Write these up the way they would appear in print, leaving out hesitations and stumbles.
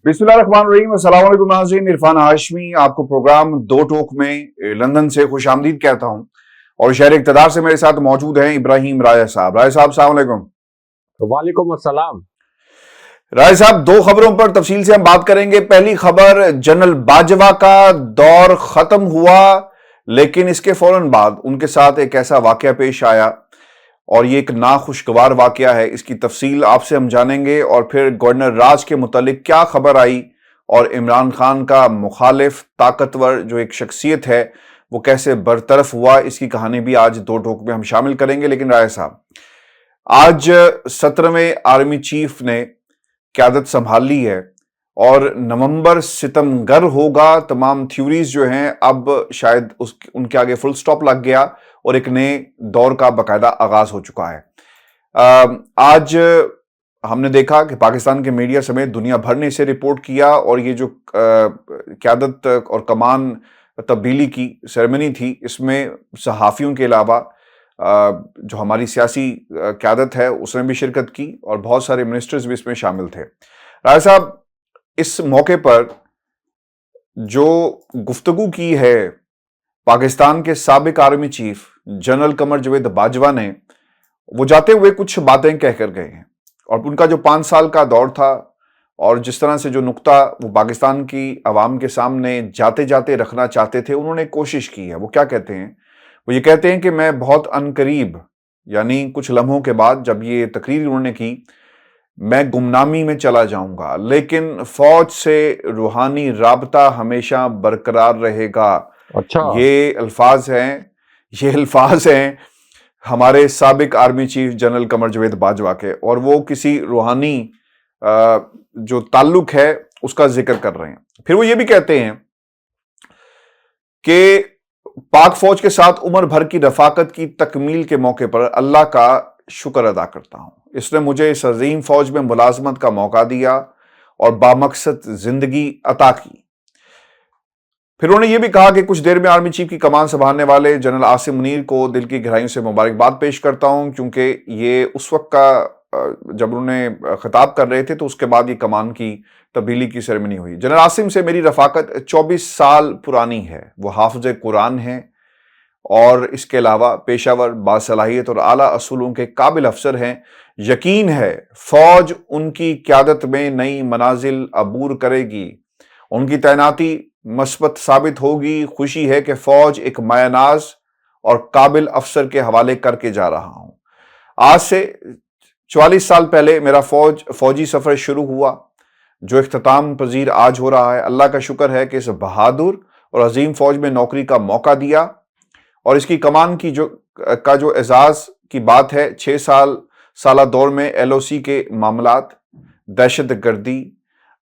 بسم اللہ الرحمن الرحیم۔ السلام علیکم ناظرین، عرفان ہاشمی آپ کو پروگرام دو ٹوک میں لندن سے خوش آمدید کہتا ہوں، اور شہر اقتدار سے میرے ساتھ موجود ہیں ابراہیم راجہ صاحب۔ راجہ صاحب السلام علیکم۔ وعلیکم السلام۔ راجہ صاحب، دو خبروں پر تفصیل سے ہم بات کریں گے۔ پہلی خبر، جنرل باجوہ کا دور ختم ہوا، لیکن اس کے فوراً بعد ان کے ساتھ ایک ایسا واقعہ پیش آیا، اور یہ ایک ناخوشگوار واقعہ ہے۔ اس کی تفصیل آپ سے ہم جانیں گے، اور پھر گورنر راج کے متعلق کیا خبر آئی، اور عمران خان کا مخالف طاقتور جو ایک شخصیت ہے وہ کیسے برطرف ہوا، اس کی کہانی بھی آج دو ٹوک میں ہم شامل کریں گے۔ لیکن راجہ صاحب، آج 17ویں آرمی چیف نے قیادت سنبھال لی ہے، اور نومبر ستمگر ہوگا۔ تمام تھیوریز جو ہیں اب شاید ان کے آگے فل سٹاپ لگ گیا، اور ایک نئے دور کا باقاعدہ آغاز ہو چکا ہے۔ آج ہم نے دیکھا کہ پاکستان کے میڈیا سمیت دنیا بھر نے اسے رپورٹ کیا، اور یہ جو قیادت اور کمان تبدیلی کی سیرمنی تھی، اس میں صحافیوں کے علاوہ جو ہماری سیاسی قیادت ہے اس نے بھی شرکت کی، اور بہت سارے منسٹرز بھی اس میں شامل تھے۔ راجہ صاحب، اس موقع پر جو گفتگو کی ہے پاکستان کے سابق army chief general Qamar Javed Bajwa نے، وہ جاتے ہوئے کچھ باتیں کہہ کر گئے ہیں، اور ان کا جو 5 سال کا دور تھا، اور جس طرح سے جو نقطہ وہ پاکستان کی عوام کے سامنے جاتے جاتے رکھنا چاہتے تھے، انہوں نے کوشش کی ہے۔ وہ کیا کہتے ہیں؟ وہ یہ کہتے ہیں کہ میں بہت عنقریب، یعنی کچھ لمحوں کے بعد جب یہ تقریر انہوں نے کی، میں گمنامی میں چلا جاؤں گا، لیکن فوج سے روحانی رابطہ ہمیشہ برقرار رہے گا۔ اچھا، یہ الفاظ ہیں ہمارے سابق army chief general Qamar Javed Bajwa کے، اور وہ کسی روحانی جو تعلق ہے اس کا ذکر کر رہے ہیں۔ پھر وہ یہ بھی کہتے ہیں کہ پاک فوج کے ساتھ عمر بھر کی رفاقت کی تکمیل کے موقع پر اللہ کا شکر ادا کرتا ہوں، اس نے مجھے اس عظیم فوج میں ملازمت کا موقع دیا اور بامقصد زندگی عطا کی۔ پھر انہوں نے یہ بھی کہا کہ کچھ دیر میں آرمی چیف کی کمان سنبھالنے والے جنرل عاصم منیر کو دل کی گہرائیوں سے مبارکباد پیش کرتا ہوں، کیونکہ یہ اس وقت کا جب انہوں نے خطاب کر رہے تھے تو اس کے بعد یہ کمان کی تبدیلی کی سیرمنی ہوئی۔ جنرل عاصم سے میری رفاقت 24 سال پرانی ہے، وہ حافظ قرآن ہیں، اور اس کے علاوہ پیشہ ور، باصلاحیت اور اعلیٰ اصولوں کے قابل افسر ہیں۔ یقین ہے فوج ان کی قیادت میں نئی منازل عبور کرے گی، ان کی تعیناتی مثبت ثابت ہوگی۔ خوشی ہے کہ فوج ایک مایہ ناز اور قابل افسر کے حوالے کر کے جا رہا ہوں۔ آج سے 44 سال پہلے میرا فوجی سفر شروع ہوا، جو اختتام پذیر آج ہو رہا ہے۔ اللہ کا شکر ہے کہ اس بہادر اور عظیم فوج میں نوکری کا موقع دیا، اور اس کی کمان کی جو اعزاز کی بات ہے۔ 6 سالہ دور میں LOC کے معاملات، دہشت گردی،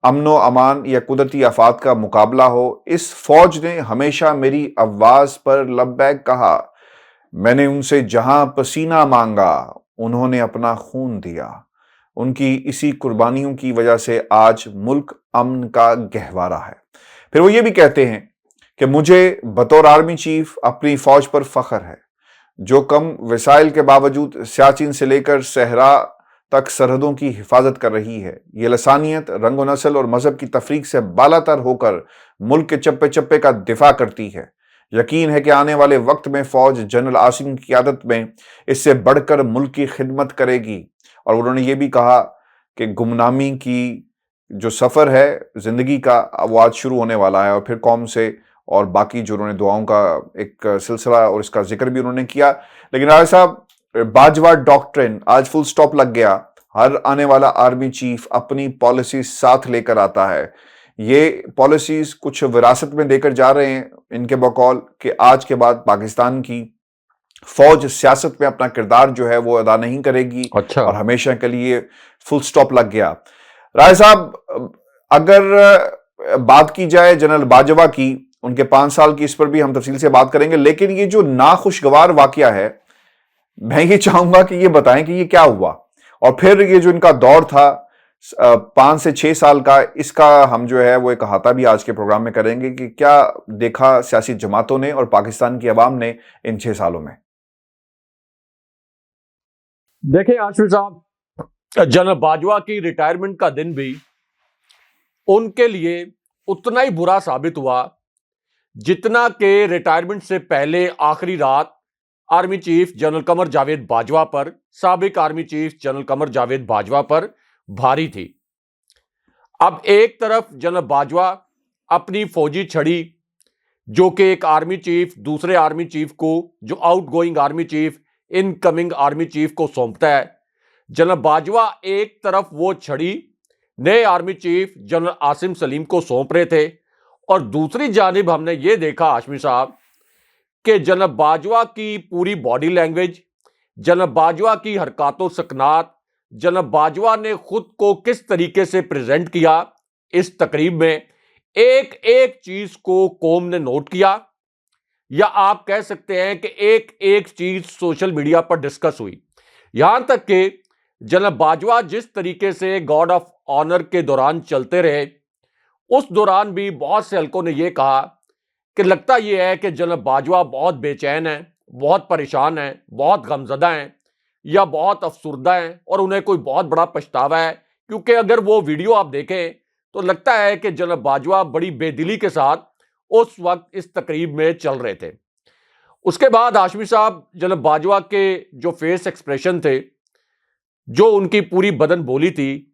امن و امان یا قدرتی آفات کا مقابلہ ہو، اس فوج نے ہمیشہ میری آواز پر لبیک کہا۔ میں نے ان سے جہاں پسینہ مانگا، انہوں نے اپنا خون دیا۔ ان کی اسی قربانیوں کی وجہ سے آج ملک امن کا گہوارہ ہے۔ پھر وہ یہ بھی کہتے ہیں کہ مجھے بطور آرمی چیف اپنی فوج پر فخر ہے، جو کم وسائل کے باوجود سیاچن سے لے کر صحرا تک سرحدوں کی حفاظت کر رہی ہے۔ یہ لسانیت، رنگ و نسل اور مذہب کی تفریق سے بالاتر ہو کر ملک کے چپے چپے کا دفاع کرتی ہے۔ یقین ہے کہ آنے والے وقت میں فوج جنرل عاصم کی قیادت میں اس سے بڑھ کر ملک کی خدمت کرے گی۔ اور انہوں نے یہ بھی کہا کہ گمنامی کی جو سفر ہے زندگی کا، وہ آج شروع ہونے والا ہے، اور پھر قوم سے اور باقی جو انہوں نے دعاؤں کا ایک سلسلہ اور اس کا ذکر بھی انہوں نے کیا۔ لیکن راجہ صاحب، باجوہ ڈاکٹرن آج فل سٹاپ لگ گیا۔ ہر آنے والا آرمی چیف اپنی پالیسیز ساتھ لے کر آتا ہے۔ یہ پالیسیز کچھ وراثت میں دے کر جا رہے ہیں، ان کے بقول کہ آج کے بعد پاکستان کی فوج سیاست میں اپنا کردار جو ہے وہ ادا نہیں کرے گی، اچھا، اور ہمیشہ کے لیے فل سٹاپ لگ گیا۔ راجہ صاحب، اگر بات کی جائے جنرل باجوہ کی، ان کے 5 سال کی، اس پر بھی ہم تفصیل سے بات کریں گے، لیکن یہ جو ناخوشگوار واقعہ ہے، میں یہ چاہوں گا کہ یہ بتائیں کہ یہ کیا ہوا، اور پھر یہ جو ان کا دور تھا 5 سے 6 سال کا، اس کا ہم جو ہے وہ ایک احاطہ بھی آج کے پروگرام میں کریں گے کہ کیا دیکھا سیاسی جماعتوں نے اور پاکستان کی عوام نے ان 6 سالوں میں۔ دیکھیں عاشور صاحب، جنرل باجوہ کی ریٹائرمنٹ کا دن بھی ان کے لیے اتنا ہی برا ثابت ہوا جتنا کہ ریٹائرمنٹ سے پہلے آخری رات army chief general Qamar Javed Bajwa پر، سابق army chief general Qamar Javed Bajwa پر بھاری تھی۔ اب ایک طرف جنرل باجوہ اپنی فوجی چھڑی جو کہ ایک آرمی چیف دوسرے آرمی چیف کو، جو out going army chief in coming army chief کو سونپتا ہے، جنرل باجوہ ایک طرف وہ چھڑی نئے army chief general Asim Saleem کو سونپ رہے تھے، اور دوسری جانب ہم نے یہ دیکھا ہاشمی صاحب کہ جنرل باجوہ کی پوری باڈی لینگویج، جنرل باجوہ کی حرکات و سکنات، جنرل باجوہ نے خود کو کس طریقے سے پریزنٹ کیا اس تقریب میں، ایک ایک چیز کو قوم نے نوٹ کیا، یا آپ کہہ سکتے ہیں کہ ایک ایک چیز سوشل میڈیا پر ڈسکس ہوئی، یہاں تک کہ جنرل باجوہ جس طریقے سے گارڈ آف آنر کے دوران چلتے رہے، اس دوران بھی بہت سے حلقوں نے یہ کہا کہ لگتا یہ ہے کہ جنرل باجوہ بہت بے چین ہیں، بہت پریشان ہیں، بہت غمزدہ ہیں، یا بہت افسردہ ہیں، اور انہیں کوئی بہت بڑا پچھتاوا ہے، کیونکہ اگر وہ ویڈیو آپ دیکھیں تو لگتا ہے کہ جنرل باجوہ بڑی بے دلی کے ساتھ اس وقت اس تقریب میں چل رہے تھے۔ اس کے بعد ہاشمی صاحب جنرل باجوہ کے جو فیس ایکسپریشن تھے، جو ان کی پوری بدن بولی تھی،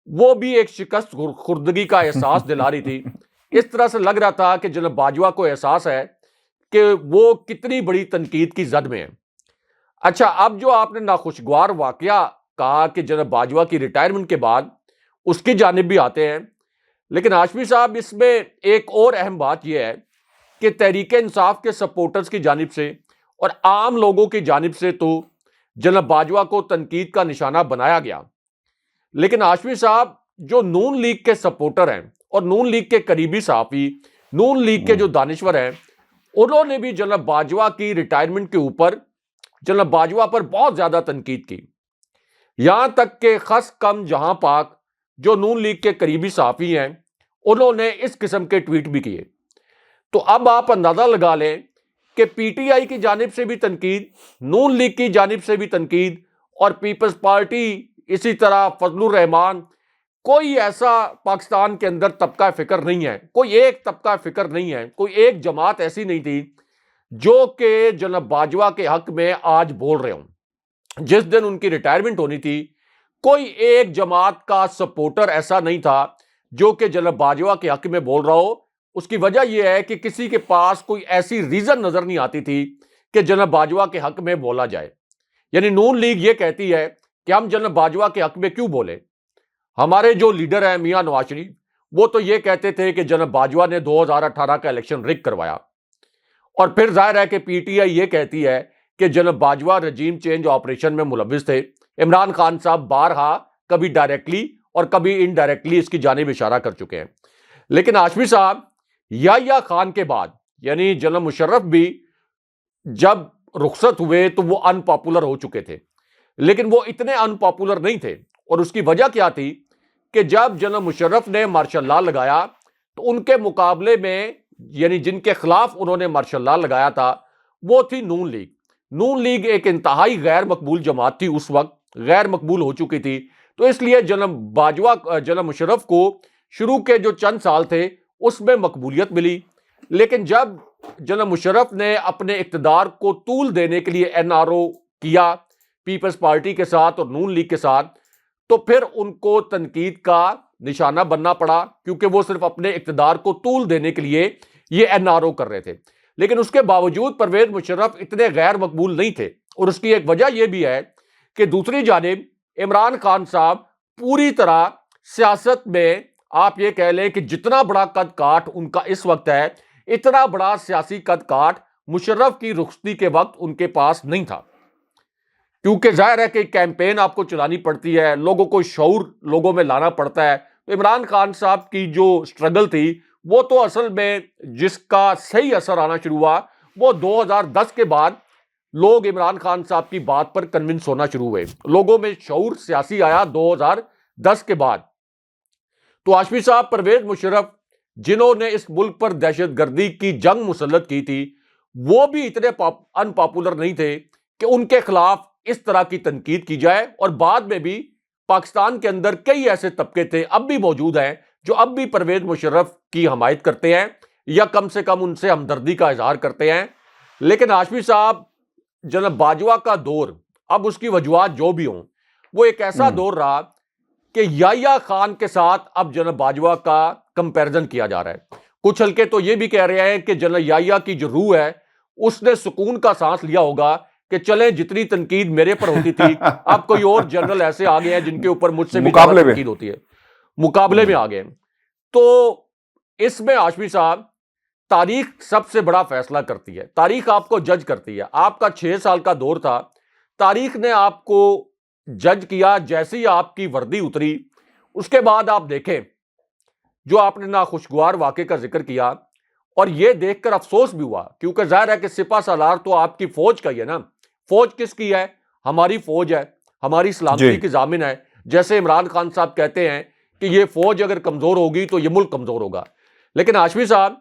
وہ بھی ایک شکست خوردگی کا احساس دلا رہی تھی۔ اس طرح سے لگ رہا تھا کہ جنرل باجوہ کو احساس ہے کہ وہ کتنی بڑی تنقید کی زد میں ہیں۔ اچھا، اب جو آپ نے ناخوشگوار واقعہ کہا کہ جنرل باجوہ کی ریٹائرمنٹ کے بعد، اس کی جانب بھی آتے ہیں، لیکن ہاشمی صاحب اس میں ایک اور اہم بات یہ ہے کہ تحریک انصاف کے سپورٹرز کی جانب سے اور عام لوگوں کی جانب سے تو جنرل باجوہ کو تنقید کا نشانہ بنایا گیا، لیکن ہاشمی صاحب جو نون لیگ کے سپورٹر ہیں اور نون لیگ کے قریبی صحافی، نون لیگ کے جو دانشور ہیں، انہوں نے بھی جنرل باجوہ کی ریٹائرمنٹ کے اوپر جنرل باجوہ پر بہت زیادہ تنقید کی، یہاں تک کہ خس کم جہاں پاک جو نون لیگ کے قریبی صحافی ہیں، انہوں نے اس قسم کے ٹویٹ بھی کیے۔ تو اب آپ اندازہ لگا لیں کہ پی ٹی آئی کی جانب سے بھی تنقید، نون لیگ کی جانب سے بھی تنقید، اور پیپلز پارٹی اسی طرح فضل الرحمان، کوئی ایسا پاکستان کے اندر طبقہ فکر نہیں ہے، کوئی ایک طبقہ فکر نہیں ہے، کوئی ایک جماعت ایسی نہیں تھی جو کہ جنرل باجوہ کے حق میں آج بول رہے ہوں۔ جس دن ان کی ریٹائرمنٹ ہونی تھی، کوئی ایک جماعت کا سپورٹر ایسا نہیں تھا جو کہ جنرل باجوہ کے حق میں بول رہا ہو۔ اس کی وجہ یہ ہے کہ کسی کے پاس کوئی ایسی ریزن نظر نہیں آتی تھی کہ جنرل باجوہ کے حق میں بولا جائے۔ یعنی نون لیگ یہ کہتی ہے کہ ہم جنرل باجوہ کے حق میں کیوں بولے؟ ہمارے جو لیڈر ہیں میاں نواز شریف، وہ تو یہ کہتے تھے کہ جنرل باجوہ نے 2018 کا الیکشن رگ کروایا، اور پھر ظاہر ہے کہ پی ٹی آئی یہ کہتی ہے کہ general Bajwa regime change operation میں ملوث تھے۔ عمران خان صاحب بارہا کبھی ڈائریکٹلی اور کبھی انڈائریکٹلی اس کی جانب اشارہ کر چکے ہیں، لیکن ہاشمی صاحب یحییٰ خان کے بعد، یعنی جنرل مشرف بھی جب رخصت ہوئے تو وہ ان پاپولر ہو چکے تھے، لیکن وہ اتنے ان پاپولر نہیں تھے، اور اس کی وجہ کیا تھی کہ جب جنرل مشرف نے مارشل لا لگایا تو ان کے مقابلے میں، یعنی جن کے خلاف انہوں نے مارشل لا لگایا تھا، وہ تھی نون لیگ۔ نون لیگ ایک انتہائی غیر مقبول جماعت تھی، اس وقت غیر مقبول ہو چکی تھی، تو اس لیے جنرل مشرف کو شروع کے جو چند سال تھے اس میں مقبولیت ملی، لیکن جب جنرل مشرف نے اپنے اقتدار کو طول دینے کے لیے این آر او کیا پیپلز پارٹی کے ساتھ اور نون لیگ کے ساتھ، تو پھر ان کو تنقید کا نشانہ بننا پڑا، کیونکہ وہ صرف اپنے اقتدار کو طول دینے کے لیے یہ این آر او کر رہے تھے۔ لیکن اس کے باوجود پرویز مشرف اتنے غیر مقبول نہیں تھے، اور اس کی ایک وجہ یہ بھی ہے کہ دوسری جانب عمران خان صاحب پوری طرح سیاست میں، آپ یہ کہہ لیں کہ جتنا بڑا قد کاٹ ان کا اس وقت ہے، اتنا بڑا سیاسی قد کاٹ مشرف کی رخصتی کے وقت ان کے پاس نہیں تھا، کیونکہ ظاہر ہے کہ کیمپین آپ کو چلانی پڑتی ہے، لوگوں کو شعور لوگوں میں لانا پڑتا ہے۔ تو عمران خان صاحب کی جو سٹرگل تھی، وہ تو اصل میں جس کا صحیح اثر آنا شروع ہوا وہ 2010 کے بعد لوگ عمران خان صاحب کی بات پر کنونس ہونا شروع ہوئے، لوگوں میں شعور سیاسی آیا 2010 کے بعد۔ تو ہاشمی صاحب پرویز مشرف جنہوں نے اس ملک پر دہشت گردی کی جنگ مسلط کی تھی، وہ بھی اتنے ان پاپولر نہیں تھے کہ ان کے خلاف اس طرح کی تنقید کی جائے، اور بعد میں بھی پاکستان کے اندر کئی ایسے طبقے تھے، اب بھی موجود ہیں، جو اب بھی پرویز مشرف کی حمایت کرتے ہیں یا کم سے کم ان سے ہمدردی کا اظہار کرتے ہیں. لیکن ہاشمی صاحب جناب باجوہ کا دور, اب اس کی وجوہات جو بھی ہوں, وہ ایک ایسا دور رہا کہ یحییٰ خان کے ساتھ اب جناب باجوہ کا کمپیرزن کیا جا رہا ہے. کچھ حلقے تو یہ بھی کہہ رہے ہیں کہ جنرل یحییٰ کی جو روح ہے اس نے سکون کا سانس لیا ہوگا کہ چلیں جتنی تنقید میرے پر ہوتی تھی اب کوئی اور جنرل ایسے آ گئے ہیں جن کے اوپر مجھ سے بھی زیادہ تنقید ہوتی ہے, مقابلے میں آ گئے. تو اس میں ہاشمی صاحب تاریخ سب سے بڑا فیصلہ کرتی ہے, تاریخ آپ کو جج کرتی ہے. آپ کا 6 سال کا دور تھا, تاریخ نے آپ کو جج کیا. جیسے ہی آپ کی وردی اتری اس کے بعد آپ دیکھیں جو آپ نے ناخوشگوار واقعے کا ذکر کیا, اور یہ دیکھ کر افسوس بھی ہوا کیونکہ ظاہر ہے کہ سپہ سالار تو آپ کی فوج کا ہی ہے نا. فوج کس کی ہے؟ ہماری فوج ہے, ہماری سلامتی کی ضامن ہے. جیسے عمران خان صاحب کہتے ہیں کہ یہ فوج اگر کمزور ہوگی تو یہ ملک کمزور ہوگا. لیکن ہاشمی صاحب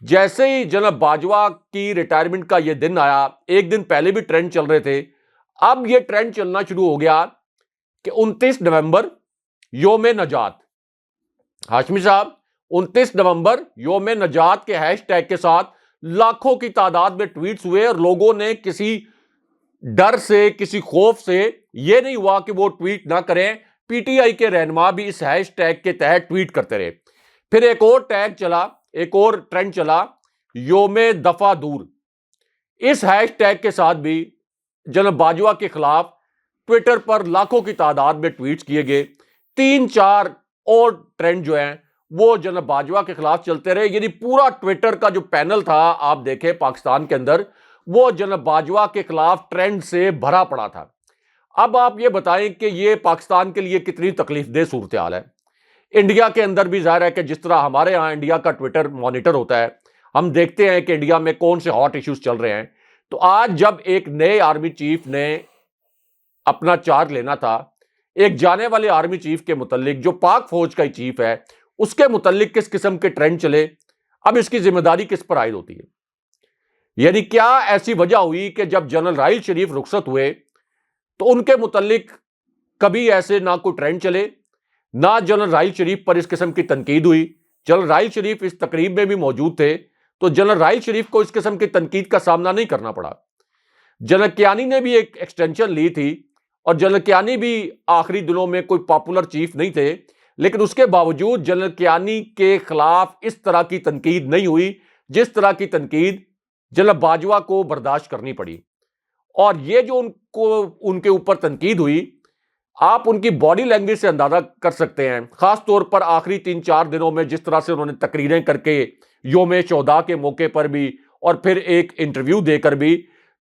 جیسے ہی جناب باجوہ کی ریٹائرمنٹ کا یہ دن آیا, ایک دن پہلے بھی ٹرینڈ چل رہے تھے, اب یہ ٹرینڈ چلنا شروع ہو گیا کہ 29 نومبر یوم نجات. ہاشمی صاحب 29 نومبر یوم نجات کے ہیش ٹیگ کے ساتھ لاکھوں کی تعداد میں ٹویٹس ہوئے, اور لوگوں نے کسی ڈر سے, کسی خوف سے یہ نہیں ہوا کہ وہ ٹویٹ نہ کریں. پی ٹی آئی کے رہنما بھی اس ہیش ٹیگ کے تحت ٹویٹ کرتے رہے. پھر ایک اور ٹیگ چلا, ایک اور ٹرینڈ چلا, یوم دفع دور. اس ہیش ٹیگ کے ساتھ بھی جناب باجوہ کے خلاف ٹویٹر پر لاکھوں کی تعداد میں ٹویٹس کیے گئے. 3-4 اور ٹرینڈ جو ہیں وہ جناب باجوہ کے خلاف چلتے رہے. یعنی پورا ٹویٹر کا جو پینل تھا آپ دیکھیں پاکستان کے اندر, وہ جناب باجوہ کے خلاف ٹرینڈ سے بھرا پڑا تھا. اب آپ یہ بتائیں کہ یہ پاکستان کے لیے کتنی تکلیف دہ صورتحال ہے. انڈیا کے اندر بھی ظاہر ہے کہ جس طرح ہمارے ہاں انڈیا کا ٹویٹر مانیٹر ہوتا ہے, ہم دیکھتے ہیں کہ انڈیا میں کون سے ہاٹ ایشوز چل رہے ہیں. تو آج جب ایک نئے آرمی چیف نے اپنا چارج لینا تھا, ایک جانے والے آرمی چیف کے متعلق جو پاک فوج کا ہی چیف ہے, اس کے متعلق کس قسم کے ٹرینڈ چلے, اب اس کی ذمہ داری کس پر عائد ہوتی ہے؟ یعنی کیا ایسی وجہ ہوئی کہ جب جنرل راحیل شریف رخصت ہوئے تو ان کے متعلق کبھی ایسے نہ کوئی ٹرینڈ چلے, نہ جنرل راحیل شریف پر اس قسم کی تنقید ہوئی. جنرل راحیل شریف اس تقریب میں بھی موجود تھے, تو جنرل راحیل شریف کو اس قسم کی تنقید کا سامنا نہیں کرنا پڑا. جنرل کیانی نے بھی ایک ایکسٹینشن لی تھی, اور جنرل کیانی بھی آخری دنوں میں کوئی پاپولر چیف نہیں تھے, لیکن اس کے باوجود جنرل کیانی کے خلاف اس طرح کی تنقید نہیں ہوئی جس طرح کی تنقید جنرل باجوہ کو برداشت کرنی پڑی. اور یہ جو ان کے اوپر تنقید ہوئی, آپ ان کی باڈی لینگویج سے اندازہ کر سکتے ہیں, خاص طور پر آخری 3-4 دنوں میں جس طرح سے انہوں نے تقریریں کر کے یوم شہداء کے موقع پر بھی اور پھر ایک انٹرویو دے کر بھی,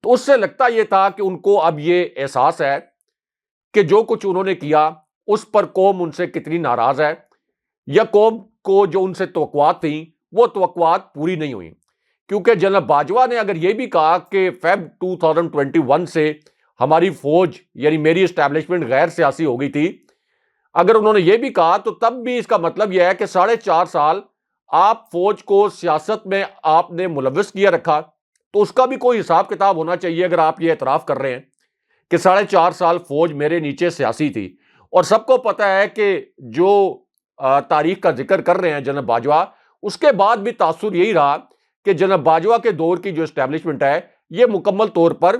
تو اس سے لگتا یہ تھا کہ ان کو اب یہ احساس ہے کہ جو کچھ انہوں نے کیا اس پر قوم ان سے کتنی ناراض ہے, یا قوم کو جو ان سے توقعات تھیں وہ توقعات پوری نہیں ہوئیں. کیونکہ جناب باجوہ نے اگر یہ بھی کہا کہ فیب 2021 سے ہماری فوج یعنی میری اسٹیبلشمنٹ غیر سیاسی ہو گئی تھی, اگر انہوں نے یہ بھی کہا تو تب بھی اس کا مطلب یہ ہے کہ 4.5 سال آپ فوج کو سیاست میں آپ نے ملوث کیا رکھا. تو اس کا بھی کوئی حساب کتاب ہونا چاہیے اگر آپ یہ اعتراف کر رہے ہیں کہ 4.5 سال فوج میرے نیچے سیاسی تھی. اور سب کو پتہ ہے کہ جو تاریخ کا ذکر کر رہے ہیں جناب باجوہ, اس کے بعد بھی تاثر یہی رہا کہ جناب باجوہ کے دور کی جو اسٹیبلشمنٹ ہے یہ مکمل طور پر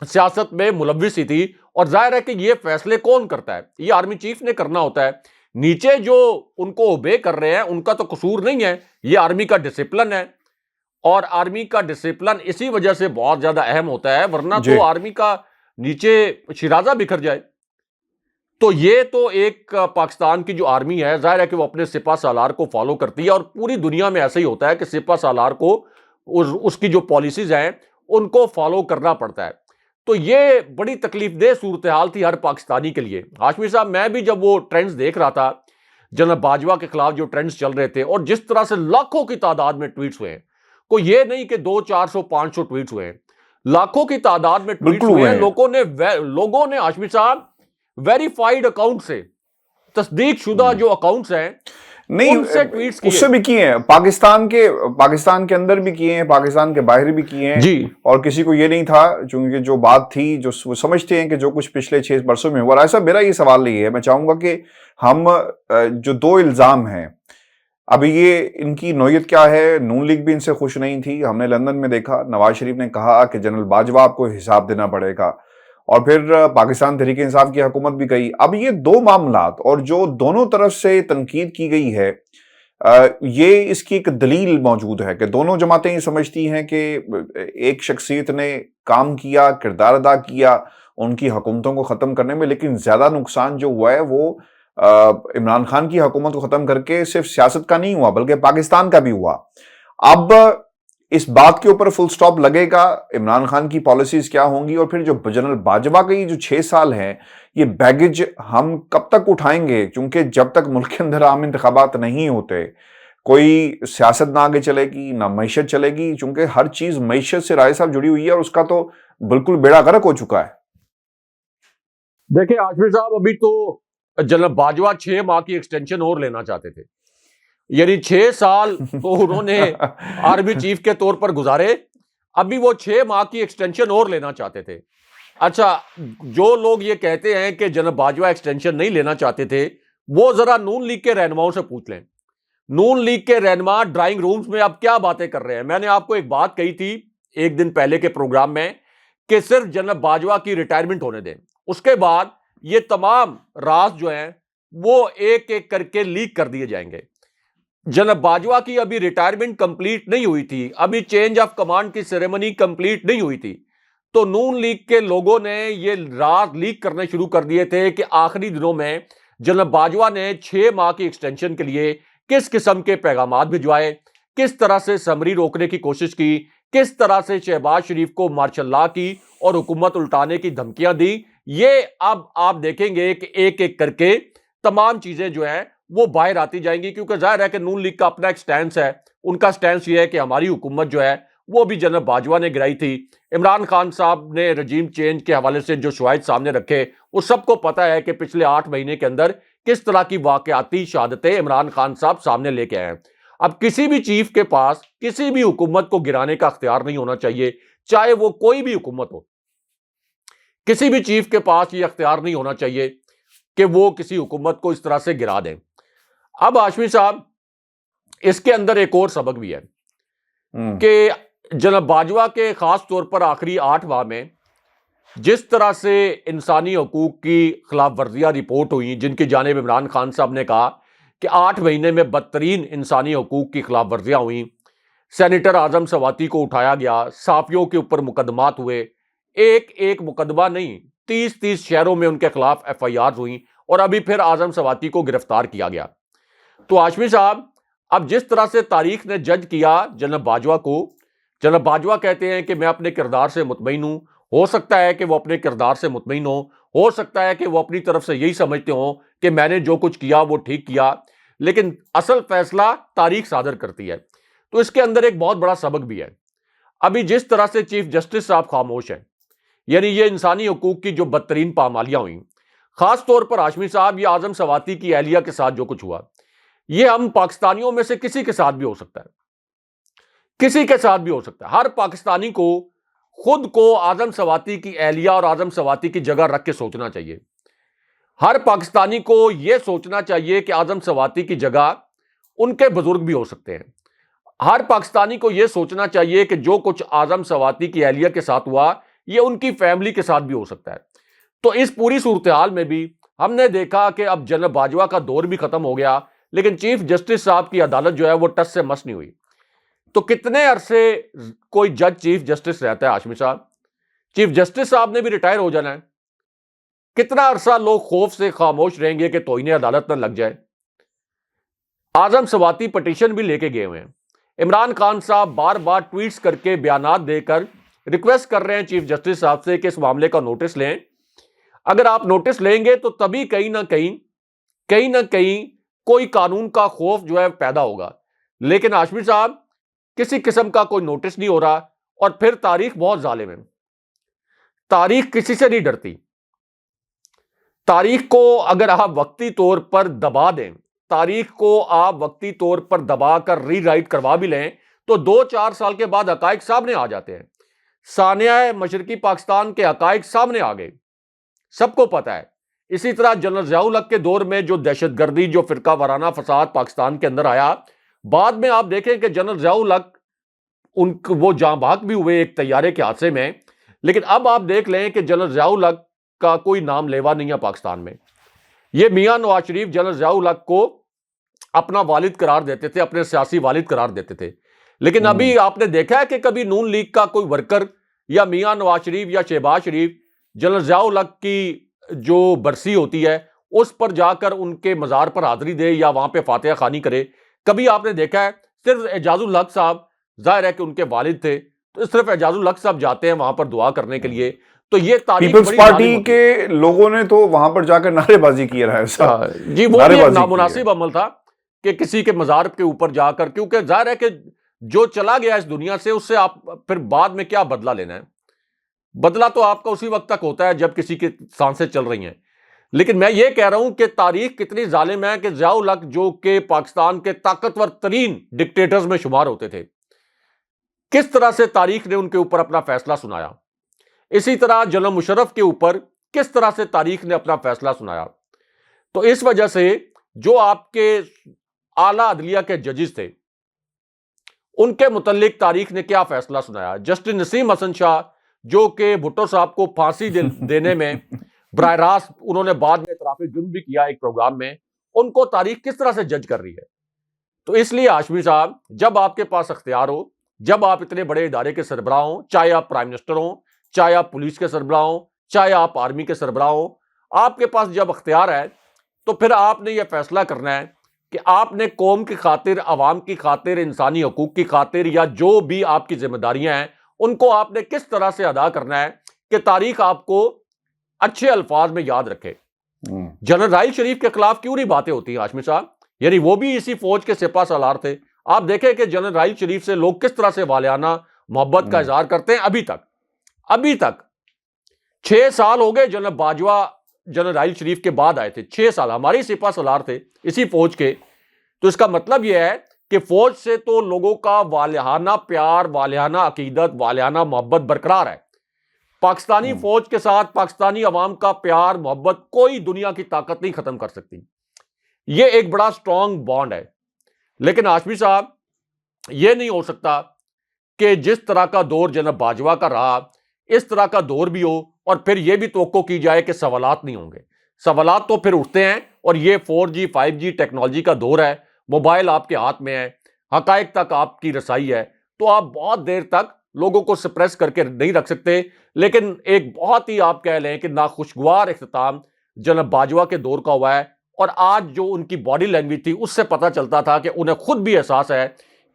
سیاست میں ملوث ہی تھی. اور ظاہر ہے کہ یہ فیصلے کون کرتا ہے؟ یہ آرمی چیف نے کرنا ہوتا ہے. نیچے جو ان کو اوبے کر رہے ہیں ان کا تو قصور نہیں ہے, یہ آرمی کا ڈسپلن ہے, اور آرمی کا ڈسپلن اسی وجہ سے بہت زیادہ اہم ہوتا ہے, ورنہ تو آرمی کا نیچے شیرازہ بکھر جائے. تو یہ تو ایک پاکستان کی جو آرمی ہے ظاہر ہے کہ وہ اپنے سپہ سالار کو فالو کرتی ہے, اور پوری دنیا میں ایسا ہی ہوتا ہے کہ سپہ سالار کو اس کی جو پالیسیز ہیں ان کو فالو کرنا پڑتا ہے. تو یہ بڑی تکلیف دہ صورتحال تھی ہر پاکستانی کے لیے. ہاشمی صاحب میں بھی جب وہ ٹرینڈز دیکھ رہا تھا جناب باجوہ کے خلاف جو ٹرینڈز چل رہے تھے, اور جس طرح سے لاکھوں کی تعداد میں ٹویٹس ہوئے ہیں, کوئی یہ نہیں کہ 200-400-500 ٹویٹس ہوئے ہیں, لاکھوں کی تعداد میں ٹویٹس ہوئے ہیں. لوگوں نے ہاشمی صاحب ویریفائیڈ اکاؤنٹ سے, تصدیق شدہ جو اکاؤنٹس ہیں نہیں ان سے ٹویٹس اس سے بھی کیے ہیں، پاکستان کے اندر بھی کیے ہیں، پاکستان کے باہر بھی کیے ہیں جی اور کسی کو یہ نہیں تھا، چونکہ جو بات تھی جو وہ سمجھتے ہیں کہ جو کچھ پچھلے 6 برسوں میں ہوا. ایسا میرا یہ سوال نہیں ہے، میں چاہوں گا کہ ہم جو 2 الزام ہیں ابھی یہ ان کی نوعیت کیا ہے. نون لیگ بھی ان سے خوش نہیں تھی، ہم نے لندن میں دیکھا نواز شریف نے کہا کہ جنرل باجوہ آپ کو حساب دینا پڑے گا، اور پھر پاکستان تحریک انصاف کی حکومت بھی گئی. اب یہ 2 معاملات اور جو دونوں طرف سے تنقید کی گئی ہے، یہ اس کی ایک دلیل موجود ہے کہ دونوں جماعتیں یہ سمجھتی ہیں کہ ایک شخصیت نے کام کیا، کردار ادا کیا ان کی حکومتوں کو ختم کرنے میں، لیکن زیادہ نقصان جو ہوا ہے وہ عمران خان کی حکومت کو ختم کر کے صرف سیاست کا نہیں ہوا بلکہ پاکستان کا بھی ہوا. اب اس بات کے اوپر فل سٹاپ لگے گا، عمران خان کی پالیسیز کیا ہوں گی، اور پھر جو جنرل باجوہ کے جو 6 سال ہیں یہ بیگج ہم کب تک اٹھائیں گے؟ کیونکہ جب تک ملک کے اندر عام انتخابات نہیں ہوتے کوئی سیاست نہ آگے چلے گی نہ معیشت چلے گی، چونکہ ہر چیز معیشت سے رائے صاحب جڑی ہوئی ہے اور اس کا تو بالکل بیڑا غرق ہو چکا ہے. دیکھیں عاشور صاحب، ابھی تو جنرل باجوہ 6 ماہ کی ایکسٹینشن اور لینا چاہتے تھے، یعنی 6 سال تو انہوں نے آرمی چیف کے طور پر گزارے، ابھی وہ 6 ماہ کی ایکسٹینشن اور لینا چاہتے تھے. اچھا، جو لوگ یہ کہتے ہیں کہ جنرل باجوہ ایکسٹینشن نہیں لینا چاہتے تھے، وہ ذرا نون لیگ کے رہنماؤں سے پوچھ لیں. نون لیگ کے رہنما ڈرائنگ رومز میں اب کیا باتیں کر رہے ہیں. میں نے آپ کو ایک بات کہی تھی ایک دن پہلے کے پروگرام میں کہ صرف جنرل باجوہ کی ریٹائرمنٹ ہونے دیں، اس کے بعد یہ تمام راز جو ہیں وہ ایک ایک کر کے لیک کر دیے جائیں گے. جنرل باجوہ کی ابھی ریٹائرمنٹ کمپلیٹ نہیں ہوئی تھی، ابھی چینج آف کمانڈ کی سیریمنی کمپلیٹ نہیں ہوئی تھی، تو نون لیگ کے لوگوں نے یہ راز لیک کرنے شروع کر دیے تھے کہ آخری دنوں میں جنرل باجوہ نے 6 ماہ کی ایکسٹینشن کے لیے کس قسم کے پیغامات بھجوائے، کس طرح سے سمری روکنے کی کوشش کی، کس طرح سے شہباز شریف کو مارشل لا کی اور حکومت الٹانے کی دھمکیاں دی. یہ اب آپ دیکھیں گے کہ ایک ایک کر کے تمام چیزیں جو ہیں وہ باہر آتی جائیں گی، کیونکہ ظاہر ہے کہ نون لیگ کا اپنا ایک سٹینس ہے. ان کا سٹینس یہ ہے کہ ہماری حکومت جو ہے وہ بھی جنرل باجوہ نے گرائی تھی. عمران خان صاحب نے رجیم چینج کے حوالے سے جو شواہد سامنے رکھے، وہ سب کو پتا ہے کہ پچھلے 8 مہینے کے اندر کس طرح کی واقعاتی شہادتیں عمران خان صاحب سامنے لے کے آئے ہیں. اب کسی بھی چیف کے پاس کسی بھی حکومت کو گرانے کا اختیار نہیں ہونا چاہیے، چاہے وہ کوئی بھی حکومت ہو. کسی بھی چیف کے پاس یہ اختیار نہیں ہونا چاہیے کہ وہ کسی حکومت کو اس طرح سے گرا دیں. اب ہاشمی صاحب، اس کے اندر ایک اور سبق بھی ہے کہ جناب باجوہ کے خاص طور پر آخری 8 ماہ میں جس طرح سے انسانی حقوق کی خلاف ورزیاں رپورٹ ہوئی، جن کی جانب عمران خان صاحب نے کہا کہ 8 مہینے میں بدترین انسانی حقوق کی خلاف ورزیاں ہوئیں، سینیٹر اعظم سواتی کو اٹھایا گیا، صحافیوں کے اوپر مقدمات ہوئے، ایک مقدمہ نہیں 30 شہروں میں ان کے خلاف ایف آئی آر ہوئیں، اور ابھی پھر اعظم سواتی کو گرفتار کیا گیا. تو ہاشمی صاحب، اب جس طرح سے تاریخ نے جج کیا جناب باجوہ کو، جناب باجوہ کہتے ہیں کہ میں اپنے کردار سے مطمئن ہوں. ہو سکتا ہے کہ وہ اپنے کردار سے مطمئن ہو سکتا ہے کہ وہ اپنی طرف سے یہی سمجھتے ہوں کہ میں نے جو کچھ کیا وہ ٹھیک کیا، لیکن اصل فیصلہ تاریخ صادر کرتی ہے. تو اس کے اندر ایک بہت بڑا سبق بھی ہے. ابھی جس طرح سے چیف جسٹس صاحب خاموش ہیں، یعنی یہ انسانی حقوق کی جو بدترین پامالیاں ہوئیں، خاص طور پر ہاشمی صاحب یہ اعظم سواتی کی اہلیہ کے ساتھ جو کچھ ہوا، یہ ہم پاکستانیوں میں سے کسی کے ساتھ بھی ہو سکتا ہے، کسی کے ساتھ بھی ہو سکتا ہے. ہر پاکستانی کو خود کو اعظم سواتی کی اہلیہ اور اعظم سواتی کی جگہ رکھ کے سوچنا چاہیے. ہر پاکستانی کو یہ سوچنا چاہیے کہ اعظم سواتی کی جگہ ان کے بزرگ بھی ہو سکتے ہیں. ہر پاکستانی کو یہ سوچنا چاہیے کہ جو کچھ اعظم سواتی کی اہلیہ کے ساتھ ہوا یہ ان کی فیملی کے ساتھ بھی ہو سکتا ہے. تو اس پوری صورتحال میں بھی ہم نے دیکھا کہ اب جنرل باجوہ کا دور بھی ختم ہو گیا، لیکن چیف جسٹس صاحب کی عدالت جو ہے وہ ٹس سے مس نہیں ہوئی. تو کتنے عرصے کوئی جج چیف جسٹس رہتا ہے ہاشمی صاحب؟ چیف جسٹس صاحب نے بھی ریٹائر ہو جانا ہے. کتنا عرصہ لوگ خوف سے خاموش رہیں گے کہ توہین عدالت نہ لگ جائے؟ اعظم سواتی پٹیشن بھی لے کے گئے ہوئے ہیں. عمران خان صاحب بار بار ٹویٹس کر کے بیانات دے کر ریکویسٹ کر رہے ہیں چیف جسٹس صاحب سے کہ اس معاملے کا نوٹس لیں. اگر آپ نوٹس لیں گے تو تبھی کہیں نہ کہیں کوئی قانون کا خوف جو ہے پیدا ہوگا. لیکن ہاشمی صاحب، کسی قسم کا کوئی نوٹس نہیں ہو رہا، اور پھر تاریخ بہت ظالم ہے. تاریخ کسی سے نہیں ڈرتی. تاریخ کو اگر آپ وقتی طور پر دبا دیں تاریخ کو آپ وقتی طور پر دبا کر ری رائٹ کروا بھی لیں تو 2-4 سال کے بعد حقائق سامنے آ جاتے ہیں. سانحہ مشرقی پاکستان کے حقائق سامنے آ گئے, سب کو پتا ہے. اسی طرح جنرل ضیاء الحق کے دور میں جو دہشت گردی, جو فرقہ وارانہ فساد پاکستان کے اندر آیا, بعد میں آپ دیکھیں کہ جنرل ضیاء الحق وہ جاں بحق بھی ہوئے ایک طیارے کے حادثے میں, لیکن اب آپ دیکھ لیں کہ جنرل ضیاء الحق کا کوئی نام لیوا نہیں ہے پاکستان میں. یہ میاں نواز شریف جنرل ضیاء الحق کو اپنا والد قرار دیتے تھے, اپنے سیاسی والد قرار دیتے تھے, لیکن ابھی آپ نے دیکھا ہے کہ کبھی نون لیگ کا کوئی ورکر یا میاں نواز شریف یا شہباز شریف جنرل ضیاء الحق کی جو برسی ہوتی ہے اس پر جا کر ان کے مزار پر حاضری دے یا وہاں پہ فاتحہ خوانی کرے؟ کبھی آپ نے دیکھا ہے؟ صرف اعجاز الحق صاحب, ظاہر ہے کہ ان کے والد تھے, تو صرف اعجاز الحق صاحب جاتے ہیں وہاں پر دعا کرنے کے لیے. تو یہ تاریخ پیپلز بڑی پارٹی ظالم ہوتی کے لوگوں نے تو وہاں پر جا کر نعرے بازی کی رہا ہے. جی وہ بھی ایک نامناسب عمل تھا کہ کسی کے مزار کے اوپر جا کر, کیونکہ ظاہر ہے کہ جو چلا گیا اس دنیا سے اس سے آپ پھر بعد میں کیا بدلہ لینا ہے؟ بدلہ تو آپ کا اسی وقت تک ہوتا ہے جب کسی کی سانسیں چل رہی ہیں. لیکن میں یہ کہہ رہا ہوں کہ تاریخ کتنی ظالم ہے کہ ضیاء الحق جو کہ پاکستان کے طاقتور ترین ڈکٹیٹرز میں شمار ہوتے تھے, کس طرح سے تاریخ نے ان کے اوپر اپنا فیصلہ سنایا. اسی طرح جنرل مشرف کے اوپر کس طرح سے تاریخ نے اپنا فیصلہ سنایا. تو اس وجہ سے جو آپ کے اعلیٰ عدلیہ کے ججز تھے ان کے متعلق تاریخ نے کیا فیصلہ سنایا. جسٹس نسیم حسن شاہ جو کہ بھٹو صاحب کو پھانسی دینے میں براہ راست انہوں نے بعد میں اعتراف جرم بھی کیا ایک پروگرام میں, ان کو تاریخ کس طرح سے جج کر رہی ہے. تو اس لیے ہاشمی صاحب, جب آپ کے پاس اختیار ہو, جب آپ اتنے بڑے ادارے کے سربراہ ہوں, چاہے آپ پرائم منسٹر ہوں, چاہے آپ پولیس کے سربراہ ہوں, چاہے آپ آرمی کے سربراہ ہوں, آپ کے پاس جب اختیار ہے تو پھر آپ نے یہ فیصلہ کرنا ہے کہ آپ نے قوم کی خاطر, عوام کی خاطر, انسانی حقوق کی خاطر یا جو بھی آپ کی ذمہ داریاں ہیں ان کو آپ نے کس طرح سے ادا کرنا ہے کہ تاریخ آپ کو اچھے الفاظ میں یاد رکھے. جنرل راحیل شریف کے خلاف کیوں نہیں باتیں ہوتی ہیں ہاشمی صاحب؟ یعنی وہ بھی اسی فوج کے سپہ سالار تھے. آپ دیکھیں کہ جنرل راحیل شریف سے لوگ کس طرح سے والہانہ محبت کا اظہار کرتے ہیں. ابھی تک 6 سال ہو گئے جنرل باجوہ جنرل راحیل شریف کے بعد آئے تھے, 6 سال ہمارے سپہ سالار تھے اسی فوج کے. تو اس کا مطلب یہ ہے کہ فوج سے تو لوگوں کا والہانہ پیار, والہانہ عقیدت, والہانہ محبت برقرار ہے. پاکستانی فوج کے ساتھ پاکستانی عوام کا پیار محبت کوئی دنیا کی طاقت نہیں ختم کر سکتی. یہ ایک بڑا سٹرونگ بانڈ ہے. لیکن ہاشمی صاحب یہ نہیں ہو سکتا کہ جس طرح کا دور جناب باجوہ کا رہا اس طرح کا دور بھی ہو اور پھر یہ بھی توقع کی جائے کہ سوالات نہیں ہوں گے. سوالات تو پھر اٹھتے ہیں, اور یہ 4G 5G ٹیکنالوجی کا دور ہے, موبائل آپ کے ہاتھ میں ہے, حقائق تک آپ کی رسائی ہے, تو آپ بہت دیر تک لوگوں کو سپریس کر کے نہیں رکھ سکتے. لیکن ایک بہت ہی آپ کہہ لیں کہ ناخوشگوار اختتام جناب باجوہ کے دور کا ہوا ہے, اور آج جو ان کی باڈی لینگویج تھی اس سے پتہ چلتا تھا کہ انہیں خود بھی احساس ہے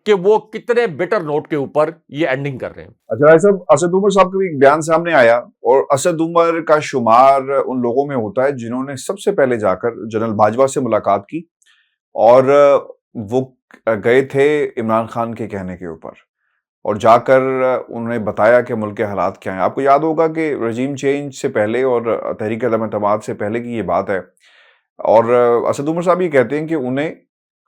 کہ وہ کتنے بٹر نوٹ کے اوپر یہ اینڈنگ کر رہے ہیں. اچھا صاحب, اسد عمر صاحب کا بھی ایک بیان سامنے آیا, اور اسد عمر کا شمار ان لوگوں میں ہوتا ہے جنہوں نے سب سے پہلے جا کر جنرل باجوہ سے ملاقات کی, اور وہ گئے تھے عمران خان کے کہنے کے اوپر, اور جا کر انہوں نے بتایا کہ ملک کے حالات کیا ہیں. آپ کو یاد ہوگا کہ رجیم چینج سے پہلے اور تحریک عدم اعتماد سے پہلے کی یہ بات ہے, اور اسد عمر صاحب یہ کہتے ہیں کہ انہیں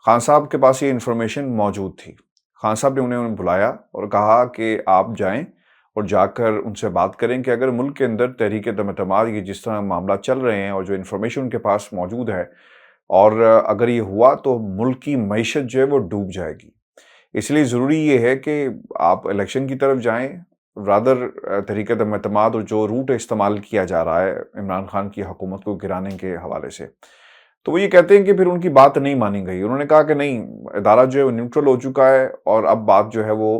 خان صاحب کے پاس یہ انفارمیشن موجود تھی. خان صاحب نے انہیں بلایا اور کہا کہ آپ جائیں اور جا کر ان سے بات کریں کہ اگر ملک کے اندر تحریک عدم اعتماد یہ جس طرح معاملات چل رہے ہیں اور جو انفارمیشن ان کے پاس موجود ہے, اور اگر یہ ہوا تو ملک کی معیشت جو ہے وہ ڈوب جائے گی. اس لیے ضروری یہ ہے کہ آپ الیکشن کی طرف جائیں, رادر تحریک عدم اعتماد اور جو روٹ استعمال کیا جا رہا ہے عمران خان کی حکومت کو گرانے کے حوالے سے, تو وہ یہ کہتے ہیں کہ پھر ان کی بات نہیں مانی گئی. انہوں نے کہا کہ نہیں, ادارہ جو ہے وہ نیوٹرل ہو چکا ہے, اور اب بات جو ہے وہ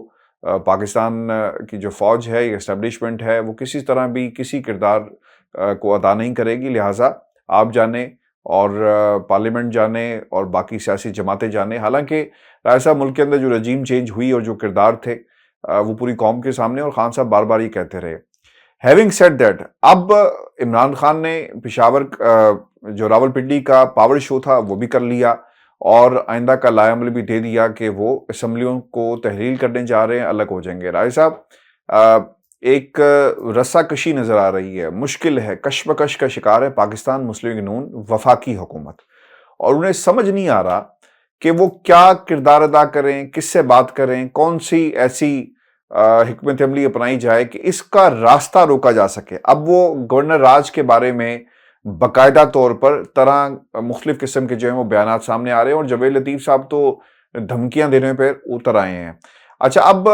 پاکستان کی جو فوج ہے, یہ اسٹیبلشمنٹ ہے, وہ کسی طرح بھی کسی کردار کو ادا نہیں کرے گی. لہٰذا آپ جانیں اور پارلیمنٹ جانیں اور باقی سیاسی جماعتیں جانیں. حالانکہ رائے صاحب ملک کے اندر جو رجیم چینج ہوئی اور جو کردار تھے وہ پوری قوم کے سامنے, اور خان صاحب بار بار یہ کہتے رہے. ہیونگ سیڈ دیٹ, اب عمران خان نے پشاور جو راول پنڈی کا پاور شو تھا وہ بھی کر لیا, اور آئندہ کا لائحہ عمل بھی دے دیا کہ وہ اسمبلیوں کو تحلیل کرنے جا رہے ہیں, الگ ہو جائیں گے. رائے صاحب ایک رسہ کشی نظر آ رہی ہے, مشکل ہے, کشمکش کا شکار ہے پاکستان مسلم لیگ نون وفاقی حکومت, اور انہیں سمجھ نہیں آ رہا کہ وہ کیا کردار ادا کریں، کس سے بات کریں، کون سی ایسی حکمت عملی اپنائی جائے کہ اس کا راستہ روکا جا سکے۔ اب وہ گورنر راج کے بارے میں باقاعدہ طور پر طرح مختلف قسم کے جو ہیں وہ بیانات سامنے آ رہے ہیں، اور جاوید لطیف صاحب تو دھمکیاں دینے پہ اتر آئے ہیں۔ اچھا، اب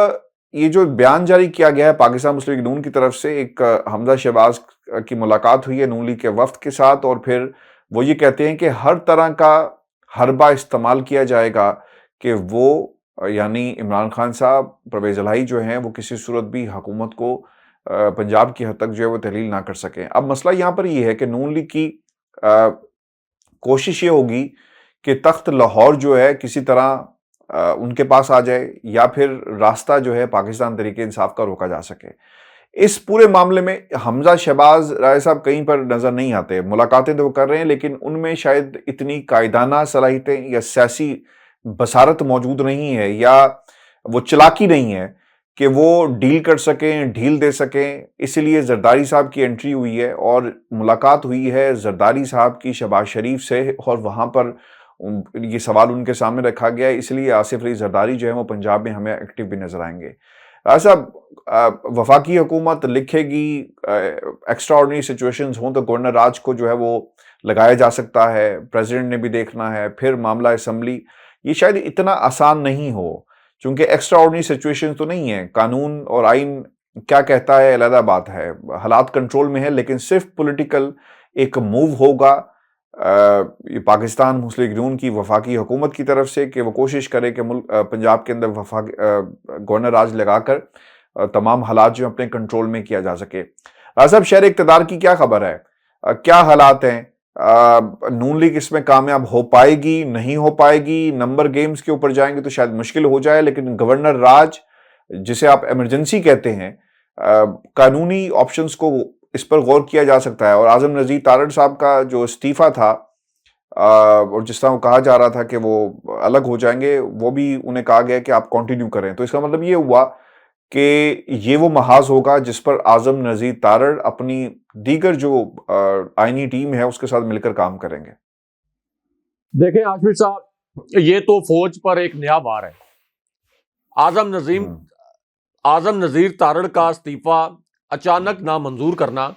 یہ جو بیان جاری کیا گیا ہے پاکستان مسلم لیگ نون کی طرف سے، ایک حمزہ شہباز کی ملاقات ہوئی ہے نون لیگ کے وفد کے ساتھ، اور پھر وہ یہ کہتے ہیں کہ ہر طرح کا حربہ استعمال کیا جائے گا کہ وہ یعنی عمران خان صاحب، پرویز الہی جو ہیں، وہ کسی صورت بھی حکومت کو پنجاب کی حد تک جو ہے وہ تحلیل نہ کر سکیں۔ اب مسئلہ یہاں پر یہ ہے کہ نون لیگ کی کوشش یہ ہوگی کہ تخت لاہور جو ہے کسی طرح ان کے پاس آ جائے، یا پھر راستہ جو ہے پاکستان تحریک انصاف کا روکا جا سکے۔ اس پورے معاملے میں حمزہ شہباز رائے صاحب کہیں پر نظر نہیں آتے۔ ملاقاتیں تو وہ کر رہے ہیں، لیکن ان میں شاید اتنی قائدانہ صلاحیتیں یا سیاسی بصارت موجود نہیں ہے، یا وہ چلاکی نہیں ہے کہ وہ ڈیل کر سکیں، ڈھیل دے سکیں۔ اسی لیے زرداری صاحب کی انٹری ہوئی ہے، اور ملاقات ہوئی ہے زرداری صاحب کی شہباز شریف سے، اور وہاں پر یہ سوال ان کے سامنے رکھا گیا ہے۔ اس لیے آصف علی زرداری جو ہے وہ پنجاب میں ہمیں ایکٹیو بھی نظر آئیں گے۔ صاحب، وفاقی حکومت لکھے گی، ایکسٹرا آرڈنری سچویشنز ہوں تو گورنر راج کو جو ہے وہ لگایا جا سکتا ہے، پریزیڈنٹ نے بھی دیکھنا ہے، پھر معاملہ اسمبلی۔ یہ شاید اتنا آسان نہیں ہو، چونکہ ایکسٹرا آرڈنری سچویشن تو نہیں ہے۔ قانون اور آئین کیا کہتا ہے علیحدہ بات ہے، حالات کنٹرول میں ہے، لیکن صرف پولیٹیکل ایک موو ہوگا یہ پاکستان مسلم لیگ نون کی وفاقی حکومت کی طرف سے کہ وہ کوشش کرے کہ پنجاب کے اندر گورنر راج لگا کر تمام حالات جو اپنے کنٹرول میں کیا جا سکے۔ صاحب، شہر اقتدار کی کیا خبر ہے؟ کیا حالات ہیں؟ نون لیگ اس میں کامیاب ہو پائے گی، نہیں ہو پائے گی؟ نمبر گیمز کے اوپر جائیں گے تو شاید مشکل ہو جائے، لیکن گورنر راج جسے آپ ایمرجنسی کہتے ہیں، قانونی آپشنز کو اس پر غور کیا جا سکتا ہے۔ اور اعظم نذیر تارڑ صاحب کا جو استعفیٰ تھا، اور جس طرح وہ کہا جا رہا تھا کہ وہ الگ ہو جائیں گے، وہ بھی انہیں کہا گیا کہ آپ کنٹینیو کریں، تو اس کا مطلب یہ ہوا کہ یہ وہ محاذ ہوگا جس پر اعظم نذیر تارڑ اپنی دیگر جو آئینی ٹیم ہے اس کے ساتھ مل کر کام کریں گے۔ دیکھیں عاشق صاحب، یہ تو فوج پر ایک نیا وار ہے۔ اعظم نذیر تارڑ کا استعفیٰ اچانک نامنظور کرنا،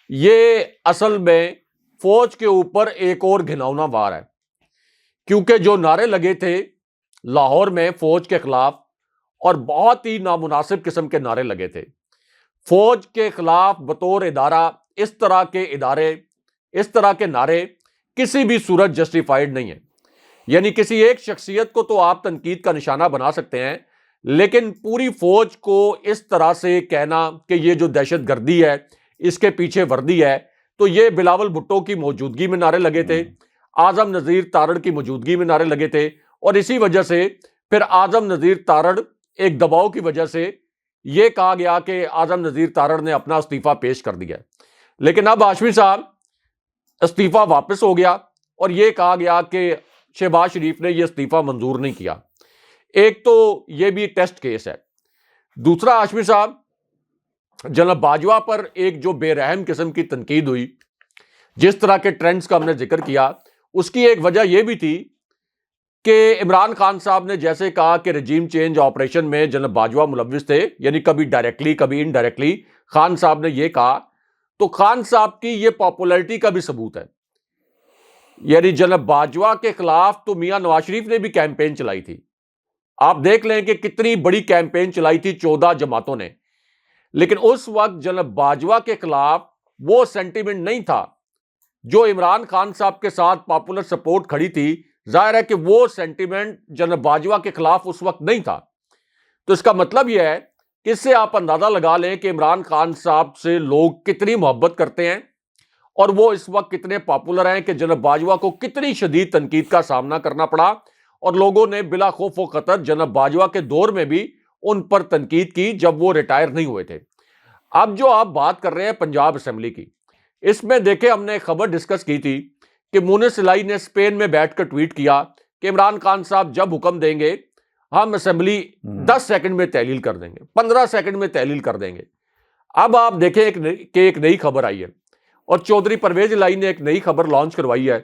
یہ اصل میں فوج کے اوپر ایک اور گھناؤنا وار ہے، کیونکہ جو نعرے لگے تھے لاہور میں فوج کے خلاف، اور بہت ہی نامناسب قسم کے نعرے لگے تھے فوج کے خلاف بطور ادارہ، اس طرح کے نعرے کسی بھی صورت جسٹیفائیڈ نہیں ہیں۔ یعنی کسی ایک شخصیت کو تو آپ تنقید کا نشانہ بنا سکتے ہیں، لیکن پوری فوج کو اس طرح سے کہنا کہ یہ جو دہشت گردی ہے اس کے پیچھے وردی ہے، تو یہ بلاول بھٹو کی موجودگی میں نعرے لگے تھے، اعظم نذیر تارڑ کی موجودگی میں نعرے لگے تھے، اور اسی وجہ سے پھر اعظم نذیر تارڑ ایک دباؤ کی وجہ سے یہ کہا گیا کہ اعظم نذیر تارڑ نے اپنا استعفیٰ پیش کر دیا۔ لیکن اب ہاشمی صاحب استعفیٰ واپس ہو گیا، اور یہ کہا گیا کہ شہباز شریف نے یہ استعفیٰ منظور نہیں کیا۔ ایک تو یہ بھی ٹیسٹ کیس ہے۔ دوسرا ہاشمی صاحب، جناب باجوہ پر ایک جو بے رحم قسم کی تنقید ہوئی، جس طرح کے ٹرینڈز کا ہم نے ذکر کیا، اس کی ایک وجہ یہ بھی تھی کہ عمران خان صاحب نے جیسے کہا کہ رجیم چینج آپریشن میں جناب باجوہ ملوث تھے، یعنی کبھی ڈائریکٹلی کبھی انڈائریکٹلی خان صاحب نے یہ کہا، تو خان صاحب کی یہ پاپولرٹی کا بھی ثبوت ہے۔ یعنی جناب باجوہ کے خلاف تو میاں نواز شریف نے بھی کیمپین چلائی تھی، آپ دیکھ لیں کہ کتنی بڑی کیمپین چلائی تھی 14 جماعتوں نے، لیکن اس وقت جناب باجوہ کے خلاف وہ سینٹیمنٹ نہیں تھا جو عمران خان صاحب کے ساتھ پاپولر سپورٹ کھڑی تھی۔ ظاہر ہے کہ وہ سینٹیمنٹ جناب باجوہ کے خلاف اس وقت نہیں تھا۔ تو اس کا مطلب یہ ہے کہ اس سے آپ اندازہ لگا لیں کہ عمران خان صاحب سے لوگ کتنی محبت کرتے ہیں، اور وہ اس وقت کتنے پاپولر ہیں کہ جناب باجوہ کو کتنی شدید تنقید کا سامنا کرنا پڑا، اور لوگوں نے بلا خوف و خطر جناب باجوہ کے دور میں بھی ان پر تنقید کی جب وہ ریٹائر نہیں ہوئے تھے۔ اب جو آپ بات کر رہے ہیں پنجاب اسمبلی کی، اس میں دیکھیں ہم نے ایک خبر ڈسکس کی تھی کہ مونس الہی نے اسپین میں بیٹھ کر ٹویٹ کیا کہ عمران خان صاحب جب حکم دیں گے ہم اسمبلی 10 سیکنڈ میں تحلیل کر دیں گے، 15 سیکنڈ میں تحلیل کر دیں گے۔ اب آپ دیکھیں کہ ایک نئی خبر آئی ہے، اور چودھری پرویز الہی نے ایک نئی خبر لانچ کروائی ہے،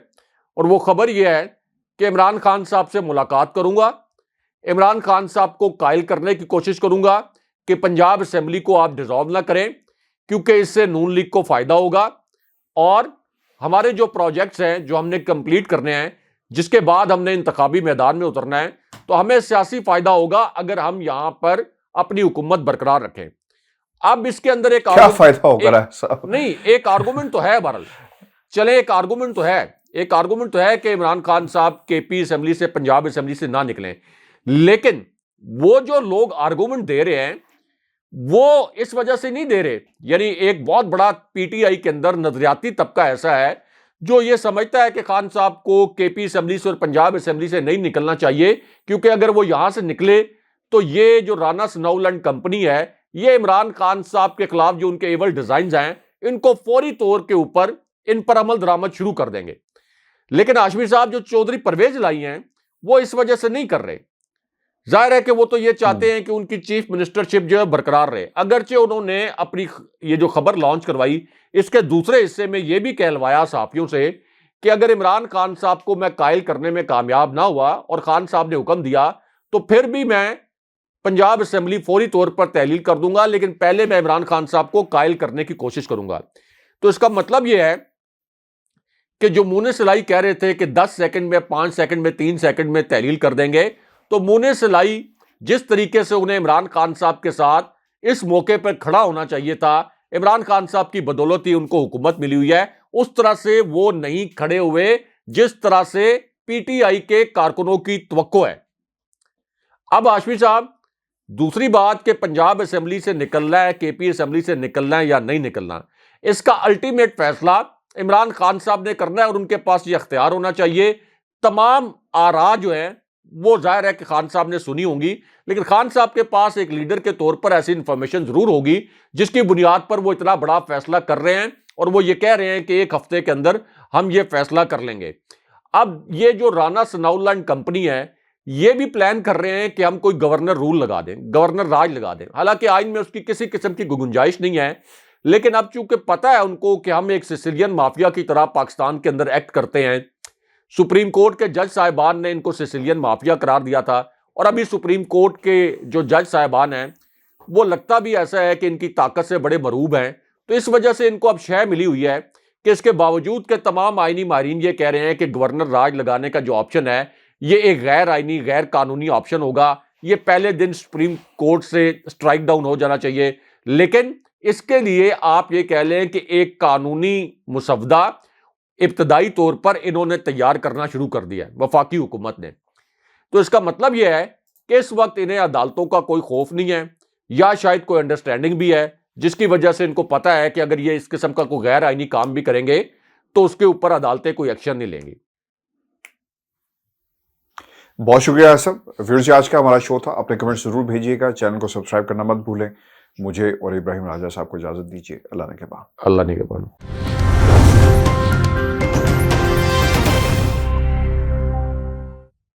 اور وہ خبر یہ ہے کہ عمران خان صاحب سے ملاقات کروں گا، عمران خان صاحب کو قائل کرنے کی کوشش کروں گا کہ پنجاب اسمبلی کو آپ ڈیزالو نہ کریں، کیونکہ اس سے نون لیگ کو فائدہ ہوگا، اور ہمارے جو پروجیکٹس ہیں جو ہم نے کمپلیٹ کرنے ہیں، جس کے بعد ہم نے انتخابی میدان میں اترنا ہے، تو ہمیں سیاسی فائدہ ہوگا اگر ہم یہاں پر اپنی حکومت برقرار رکھیں۔ اب اس کے اندر ایک کیا فائدہ ہوگا صاحب؟ نہیں، ایک آرگومنٹ تو ہے بہرحال، چلیں ایک آرگومنٹ تو ہے کہ عمران خان صاحب کے پی اسمبلی سے، پنجاب اسمبلی سے نہ نکلیں، لیکن وہ جو لوگ آرگومنٹ دے رہے ہیں وہ اس وجہ سے نہیں دے رہے، یعنی ایک بہت بڑا پی ٹی آئی کے اندر نظریاتی طبقہ ایسا ہے جو یہ سمجھتا ہے کہ خان صاحب کو کے پی اسمبلی سے اور پنجاب اسمبلی سے نہیں نکلنا چاہیے، کیونکہ اگر وہ یہاں سے نکلے تو یہ جو رانا ثناءاللہ اینڈ کمپنی ہے، یہ عمران خان صاحب کے خلاف جو ان کے ایول ڈیزائنز ہیں ان کو فوری طور کے اوپر ان پر عمل درآمد شروع کر دیں گے۔ لیکن ہاشمی صاحب جو چودھری پرویز لائی ہیں وہ اس وجہ سے نہیں کر رہے، ظاہر ہے کہ وہ تو یہ چاہتے ہیں کہ ان کی چیف منسٹرشپ جو ہے برقرار رہے، اگرچہ انہوں نے اپنی یہ جو خبر لانچ کروائی اس کے دوسرے حصے میں یہ بھی کہلوایا صحافیوں سے کہ اگر عمران خان صاحب کو میں قائل کرنے میں کامیاب نہ ہوا اور خان صاحب نے حکم دیا تو پھر بھی میں پنجاب اسمبلی فوری طور پر تحلیل کر دوں گا، لیکن پہلے میں عمران خان صاحب کو قائل کرنے کی کوشش کروں گا۔ تو اس کا مطلب یہ ہے کہ جو مونس الائی کہہ رہے تھے کہ 10 سیکنڈ میں، 5 سیکنڈ میں، 3 سیکنڈ میں تحلیل کر دیں گے، تو مونس الائی جس طریقے سے انہیں عمران خان صاحب کے ساتھ اس موقع پر کھڑا ہونا چاہیے تھا، عمران خان صاحب کی بدولت ہی ان کو حکومت ملی ہوئی ہے، اس طرح سے وہ نہیں کھڑے ہوئے جس طرح سے پی ٹی آئی کے کارکنوں کی توقع ہے۔ اب ہاشمی صاحب دوسری بات کہ پنجاب اسمبلی سے نکلنا ہے، کے پی اسمبلی سے نکلنا ہے یا نہیں نکلنا، اس کا الٹیمیٹ فیصلہ عمران خان صاحب نے کرنا ہے اور ان کے پاس یہ اختیار ہونا چاہیے۔ تمام آراء جو ہیں وہ ظاہر ہے کہ خان صاحب نے سنی ہوں گی، لیکن خان صاحب کے پاس ایک لیڈر کے طور پر ایسی انفارمیشن ضرور ہوگی جس کی بنیاد پر وہ اتنا بڑا فیصلہ کر رہے ہیں، اور وہ یہ کہہ رہے ہیں کہ 1 ہفتے کے اندر ہم یہ فیصلہ کر لیں گے۔ اب یہ جو رانا ثناءاللہ اینڈ کمپنی ہے یہ بھی پلان کر رہے ہیں کہ ہم کوئی گورنر رول لگا دیں، گورنر راج لگا دیں، حالانکہ آئین میں اس کی کسی قسم کی گنجائش نہیں ہے، لیکن اب چونکہ پتہ ہے ان کو کہ ہم ایک سیسیلین مافیا کی طرح پاکستان کے اندر ایکٹ کرتے ہیں، سپریم کورٹ کے جج صاحبان نے ان کو سیسیلین مافیا قرار دیا تھا، اور ابھی سپریم کورٹ کے جو جج صاحبان ہیں وہ لگتا بھی ایسا ہے کہ ان کی طاقت سے بڑے مرعوب ہیں، تو اس وجہ سے ان کو اب شے ملی ہوئی ہے کہ اس کے باوجود کہ تمام آئینی ماہرین یہ کہہ رہے ہیں کہ گورنر راج لگانے کا جو آپشن ہے یہ ایک غیر آئینی، غیر قانونی آپشن ہوگا، یہ پہلے دن سپریم کورٹ سے سٹرائک ڈاؤن ہو جانا چاہیے، لیکن اس کے لیے آپ یہ کہہ لیں کہ ایک قانونی مسودہ ابتدائی طور پر انہوں نے تیار کرنا شروع کر دیا ہے وفاقی حکومت نے۔ تو اس کا مطلب یہ ہے کہ اس وقت انہیں عدالتوں کا کوئی خوف نہیں ہے، یا شاید کوئی انڈرسٹینڈنگ بھی ہے جس کی وجہ سے ان کو پتہ ہے کہ اگر یہ اس قسم کا کوئی غیر آئینی کام بھی کریں گے تو اس کے اوپر عدالتیں کوئی ایکشن نہیں لیں گی۔ بہت شکریہ آصف۔ ویورز، آج کا ہمارا شو تھا، اپنے کمنٹ ضرور بھیجیے گا، چینل کو سبسکرائب کرنا مت بھولیں۔ مجھے اور ابراہیم راجہ صاحب کو اجازت دیجیے، اللہ نگہبان۔ اللہ نگہبان۔